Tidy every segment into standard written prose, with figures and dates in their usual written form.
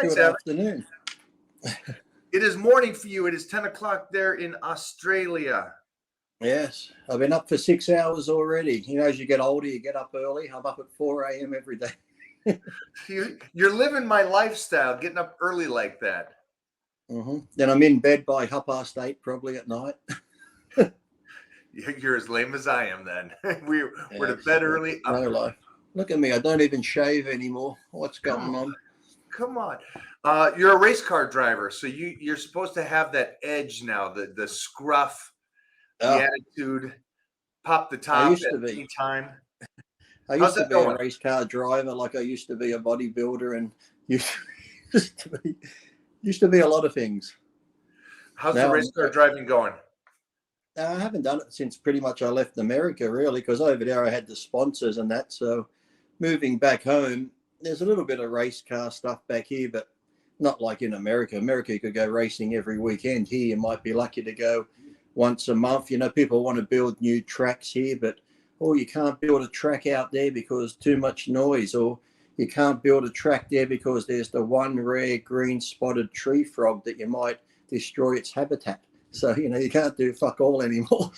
Good afternoon. It is morning for you. It is 10 o'clock there in Australia. Yes, I've been up for 6 hours already. You know, as you get older, you get up early. I'm up at 4 a.m. every day. You're living my lifestyle, getting up early like that. Then I'm in bed by 8:30 probably at night. You're as lame as I am then. We're to bed early. No life. Look at me. I don't even shave anymore. What's going on? Come on. You're a race car driver, so you're supposed to have that edge now, the scruff, the attitude, pop the top at any time. I used to be a race car driver, like I used to be a bodybuilder, and used to be a lot of things. How's the race car driving going? I haven't done it since pretty much I left America, really, because over there I had the sponsors and that. So moving back home, there's a little bit of race car stuff back here, but not like in America. America, you could go racing every weekend. Here, you might be lucky to go once a month. You know, people want to build new tracks here, but you can't build a track out there because too much noise, or you can't build a track there because there's the one rare green spotted tree frog that you might destroy its habitat. So, you know, you can't do fuck all anymore.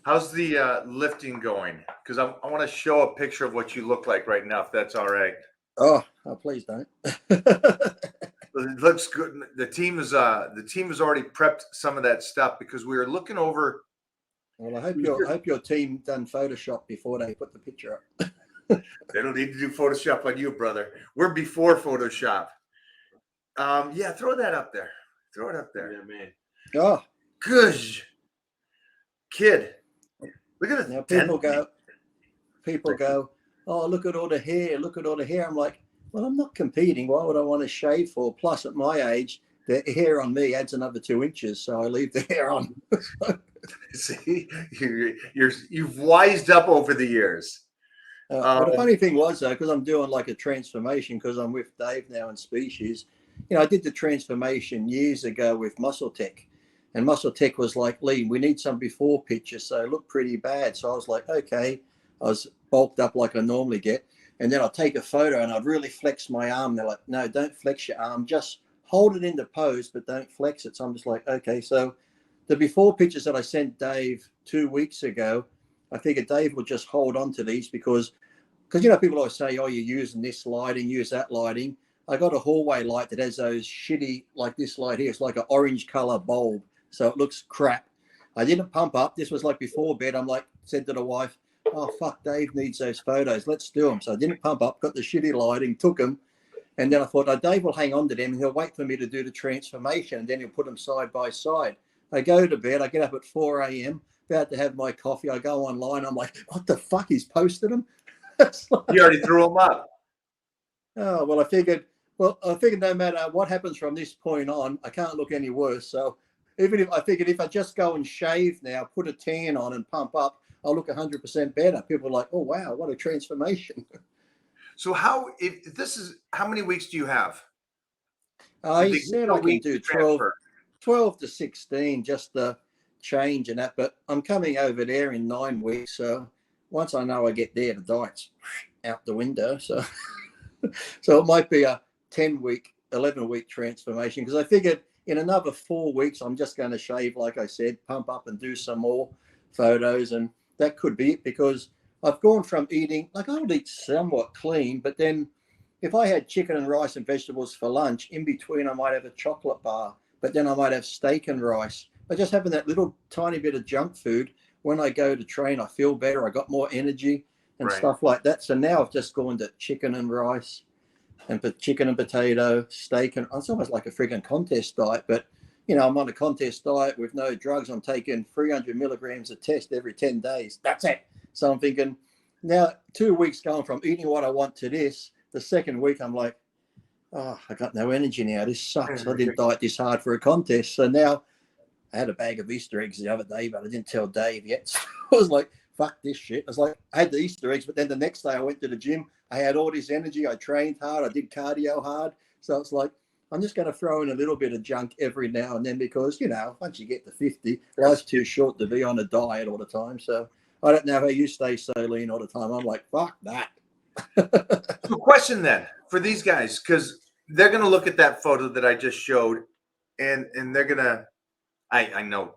How's the lifting going? Because I want to show a picture of what you look like right now, if that's all right. Oh, please don't. It looks good. The team has already prepped some of that stuff because we were looking over. Well, I hope your team done Photoshop before they put the picture up. They don't need to do Photoshop on you, brother. We're before Photoshop. Yeah, throw that up there. Throw it up there. Yeah, man. Oh, good kid. Look at this. Now people go, oh, look at all the hair. Look at all the hair. I'm like, well, I'm not competing. Why would I want to shave for? Plus, at my age, the hair on me adds another 2 inches, so I leave the hair on. See, you've wised up over the years. But the funny thing was, though, because I'm doing like a transformation, because I'm with Dave now in Species, you know, I did the transformation years ago with Muscle Tech, and Muscle Tech was like, Lee, we need some before pictures, so it looked pretty bad. So I was like, okay, I was bulked up like I normally get, and then I'll take a photo and I'd really flex my arm. They're like, no, don't flex your arm, just hold it into pose, but don't flex it. So I'm just like, okay. So the before pictures that I sent Dave 2 weeks ago, I figured Dave would just hold on to these because you know, people always say, oh, you're using this lighting, use that lighting. I got a hallway light that has those shitty, like this light here. It's like an orange color bulb, so it looks crap. I didn't pump up. This was like before bed. I'm like, said to the wife, oh, fuck, Dave needs those photos. Let's do them. So I didn't pump up, got the shitty lighting, took them. And then I thought, oh, Dave will hang on to them and he'll wait for me to do the transformation, and then he'll put them side by side. I go to bed. I get up at 4 a.m., about to have my coffee. I go online. I'm like, what the fuck? He's posted them? You already threw them up. Oh, well, I figured no matter what happens from this point on, I can't look any worse. So even if I just go and shave now, put a tan on and pump up, I'll look 100% better. People are like, oh, wow, what a transformation. So how many weeks do you have? He said I can do 12 to 16, just the change and that. But I'm coming over there in 9 weeks. So once I know I get there, the diet's out the window. So it might be a 10-week, 11-week transformation, because I figured in another 4 weeks, I'm just going to shave, like I said, pump up and do some more photos. And that could be it, because I've gone from eating, like I would eat somewhat clean, but then if I had chicken and rice and vegetables for lunch, in between I might have a chocolate bar, but then I might have steak and rice. But just having that little tiny bit of junk food, when I go to train, I feel better. I got more energy and stuff like that. So now I've just gone to chicken and rice and chicken and potato, steak. And it's almost like a freaking contest diet. But, you know, I'm on a contest diet with no drugs. I'm taking 300 milligrams of test every 10 days. That's it. So I'm thinking now 2 weeks going from eating what I want to this. The second week, I'm like, oh, I got no energy now. This sucks. I didn't diet this hard for a contest. So now I had a bag of Easter eggs the other day, but I didn't tell Dave yet. So I was like, fuck this shit. I was like, I had the Easter eggs, but then the next day I went to the gym. I had all this energy. I trained hard. I did cardio hard. So it's like, I'm just going to throw in a little bit of junk every now and then because, you know, once you get to 50, life's too short to be on a diet all the time. So I don't know how you stay so lean all the time. I'm like, fuck that. So question then for these guys, because they're going to look at that photo that I just showed, and they're going to, I know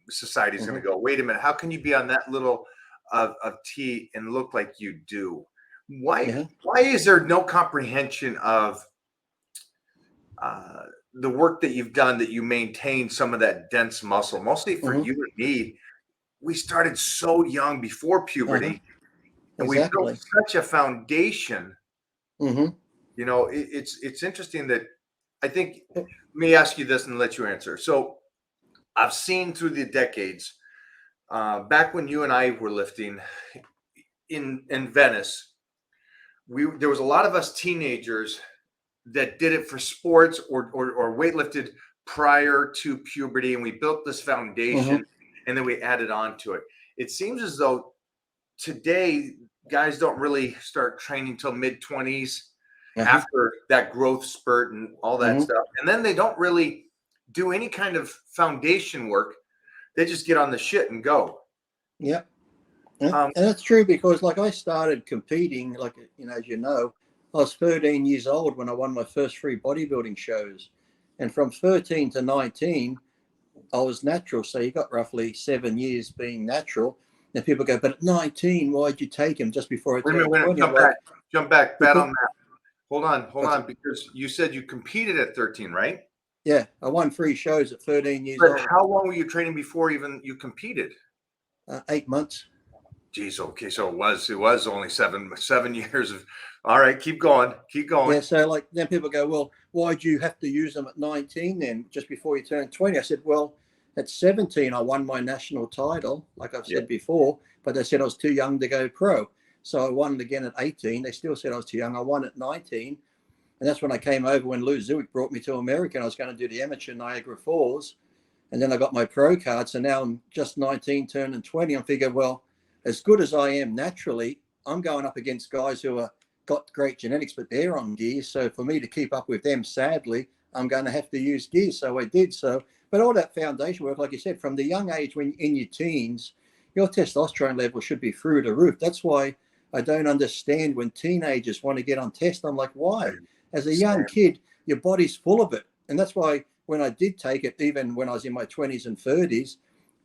society's going to go, wait a minute, how can you be on that little of T and look like you do? Why is there no comprehension of the work that you've done, that you maintain some of that dense muscle, mostly for you and me? We started so young before puberty, and we built such a foundation. You know, it's interesting that I think, let me ask you this and let you answer. So I've seen through the decades, back when you and I were lifting in Venice, there was a lot of us teenagers that did it for sports or weightlifted prior to puberty, and we built this foundation, and then we added on to it. It seems as though today guys don't really start training till mid-20s after that growth spurt and all that stuff, and then they don't really do any kind of foundation work. They just get on the shit and go. And that's true, because like I started competing, like, you know, as you know, I was 13 years old when I won my first 3 bodybuilding shows. And from 13 to 19, I was natural. So you got roughly 7 years being natural. And people go, but at 19, why'd you take him just before I turned 20? Jump back, bet on that. Hold on, because you said you competed at 13, right? Yeah, I won 3 shows at 13 years old. But how long were you training before even you competed? 8 months. Geez, okay, so it was only 7 years of. All right, keep going. Yeah, so like then people go, well, why'd you have to use them at 19 then, just before you turned 20? I said, well, at 17 I won my national title, like I've said before, but they said I was too young to go pro. So I won it again at 18. They still said I was too young. I won at 19. And that's when I came over, when Lou Zwick brought me to America, and I was going to do the amateur Niagara Falls. And then I got my pro card. So now I'm just 19, turning 20. I'm thinking, well, as good as I am naturally, I'm going up against guys who are got great genetics, but they're on gear. So for me to keep up with them, sadly, I'm going to have to use gear. So I did. So, but all that foundation work, like you said, from the young age, when in your teens, your testosterone level should be through the roof. That's why I don't understand when teenagers want to get on test. I'm like, why? As a young kid, your body's full of it. And that's why when I did take it, even when I was in my 20s and 30s,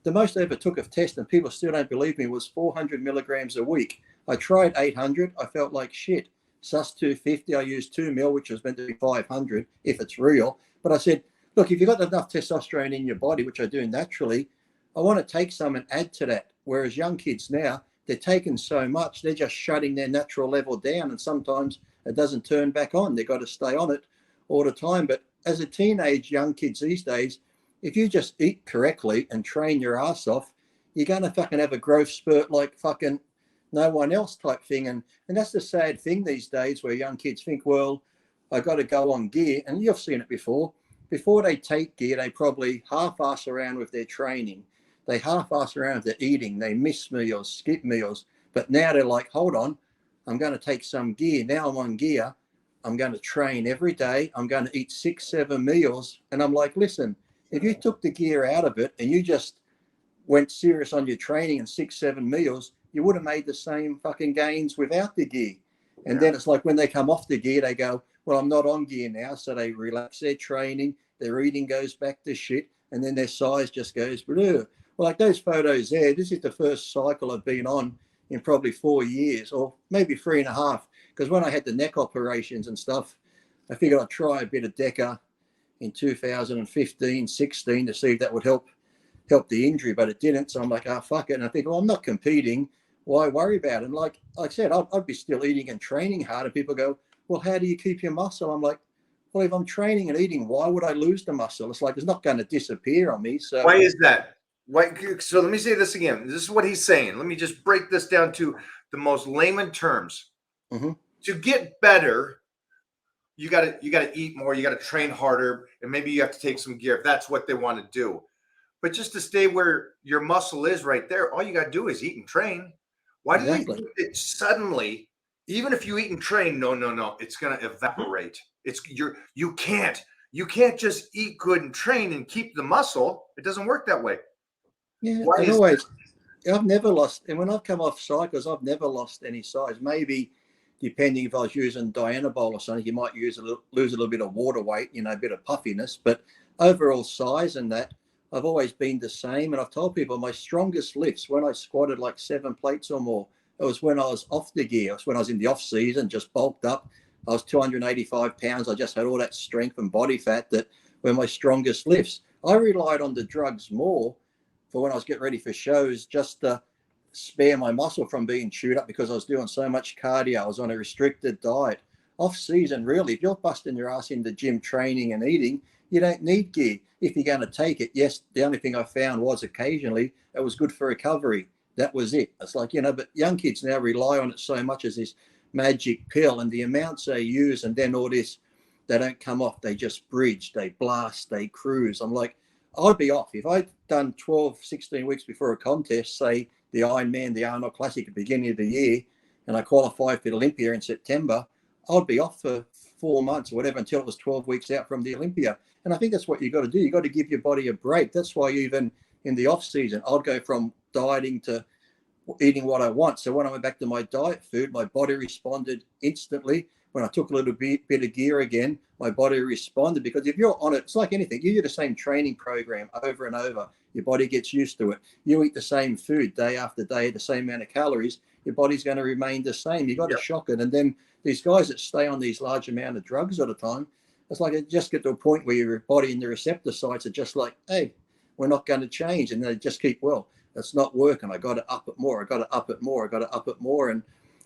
the most I ever took of test, and people still don't believe me, was 400 milligrams a week. I tried 800. I felt like shit. Sus 250, I used 2 mil, which was meant to be 500 if it's real. But I said, look, if you've got enough testosterone in your body, which I do naturally, I want to take some and add to that. Whereas young kids now, they're taking so much, they're just shutting their natural level down. And sometimes it doesn't turn back on. They've got to stay on it all the time. But as a teenage, young kids these days, if you just eat correctly and train your ass off, you're going to fucking have a growth spurt like fucking no one else type thing. And that's the sad thing these days, where young kids think, well, I got to go on gear. And you've seen it before. Before they take gear, they probably half-ass around with their training. They half-ass around with their eating. They miss meals, skip meals. But now they're like, hold on, I'm going to take some gear. Now I'm on gear. I'm going to train every day. I'm going to eat 6-7 meals. And I'm like, listen, if you took the gear out of it and you just went serious on your training and 6-7 meals, you would have made the same fucking gains without the gear. And then it's like when they come off the gear, they go, well, I'm not on gear now. So they relax their training, their eating goes back to shit, and then their size just goes, bleh. Well, like those photos there, this is the first cycle I've been on in probably 4 years, or maybe 3.5. Because when I had the neck operations and stuff, I figured I'd try a bit of DECA in 2015, 16 to see if that would help the injury, but it didn't. So I'm like, oh, fuck it. And I think, well, I'm not competing. Why worry about it? And like I said, I'd be still eating and training hard. And people go, well, how do you keep your muscle? I'm like, well, if I'm training and eating, why would I lose the muscle? It's like, it's not going to disappear on me. So why is that? Why? So let me say this again. This is what he's saying. Let me just break this down to the most layman terms. To get better, you got to eat more. You got to train harder, and maybe you have to take some gear if that's what they want to do. But just to stay where your muscle is right there, all you got to do is eat and train. Why do you think that suddenly, even if you eat and train, no, it's going to evaporate. You can't just eat good and train and keep the muscle. It doesn't work that way. Yeah, I've never lost, and when I've come off cycles, I've never lost any size. Maybe depending if I was using Dianabol or something, you might lose a little bit of water weight, you know, a bit of puffiness. But overall size and that, I've always been the same. And I've told people my strongest lifts when I squatted like 7 plates or more, it was when I was off the gear. It was when I was in the off season, just bulked up. I was 285 pounds. I just had all that strength and body fat that were my strongest lifts. I relied on the drugs more for when I was getting ready for shows, just to spare my muscle from being chewed up because I was doing so much cardio. I was on a restricted diet. Off season, really, if you're busting your ass in the gym training and eating, you don't need gear. If you're going to take it, yes, the only thing I found was occasionally it was good for recovery. That was it. It's like, you know, but young kids now rely on it so much as this magic pill, and the amounts they use, and then all this, they don't come off. They just bridge, they blast, they cruise. I'm like, I'd be off. If I'd done 12, 16 weeks before a contest, say the Ironman, the Arnold Classic at the beginning of the year, and I qualified for the Olympia in September, I'd be off for 4 months or whatever until it was 12 weeks out from the Olympia. And I think that's what you got to do. You got to give your body a break. That's why even in the off season, I'd go from dieting to eating what I want. So when I went back to my diet food, my body responded instantly. When I took a little bit of gear again, my body responded, because if you're on it, it's like anything. You do the same training program over and over, your body gets used to it. You eat the same food day after day, the same amount of calories, your body's going to remain the same. You got to shock it. And then these guys that stay on these large amount of drugs all the time, it's like it just get to a point where your body and the receptor sites are just like, hey, we're not going to change. And they just keep, well, that's not working. I got to up it more. I got to up it more. I got to up it more. And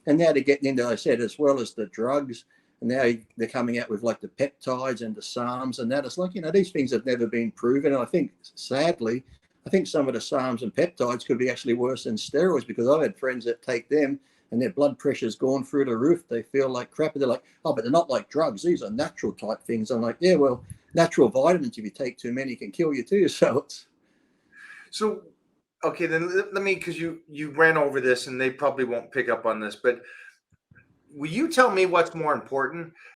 now they're getting into, I said, as well as the drugs. And now they're coming out with like the peptides and the SARMs and that. It's like, you know, these things have never been proven. And I think, sadly, I think some of the SARMs and peptides could be actually worse than steroids, because I've had friends that take them and their blood pressure's gone through the roof. They feel like crap. And they're like, oh, but they're not like drugs. These are natural type things. I'm like, yeah, well, natural vitamins, if you take too many, can kill you too. So okay, then let me, because you ran over this and they probably won't pick up on this, but will you tell me what's more important?